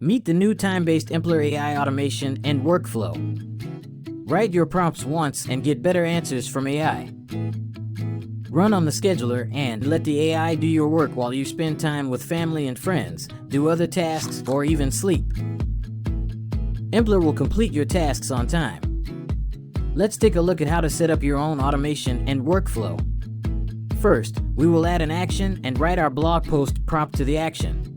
Meet the new time-based Empler AI automation and workflow. Write your prompts once and get better answers from AI. Run on the scheduler and let the AI do your work while you spend time with family and friends, do other tasks, or even sleep. Empler will complete your tasks on time. Let's take a look at how to set up your own automation and workflow. First, we will add an action and write our blog post prompt to the action.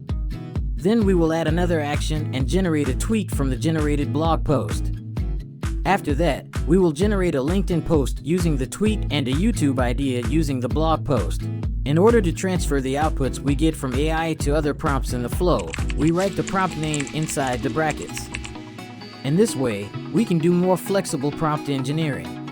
Then we will add another action and generate a tweet from the generated blog post. After that, we will generate a LinkedIn post using the tweet and a YouTube idea using the blog post. In order to transfer the outputs we get from AI to other prompts in the flow, we write the prompt name inside the brackets. In this way, we can do more flexible prompt engineering.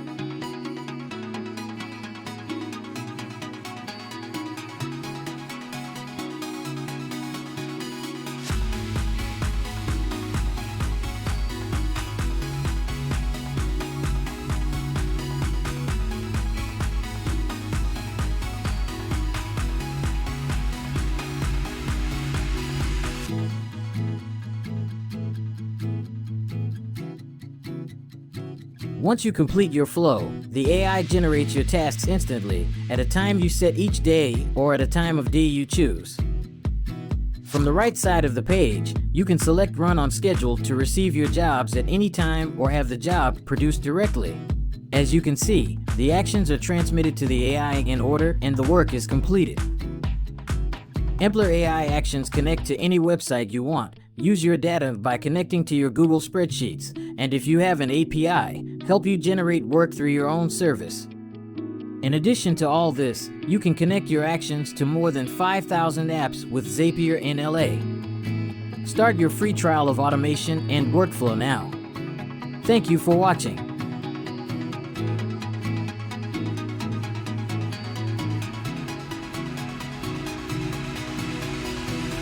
Once you complete your flow, the AI generates your tasks instantly, at a time you set each day or at a time of day you choose. From the right side of the page, you can select Run on Schedule to receive your jobs at any time or have the job produced directly. As you can see, the actions are transmitted to the AI in order and the work is completed. Empler AI actions connect to any website you want. Use your data by connecting to your Google spreadsheets, and if you have an API, help you generate work through your own service. In addition to all this, you can connect your actions to more than 5,000 apps with Zapier NLA. Start your free trial of automation and workflow now. Thank you for watching.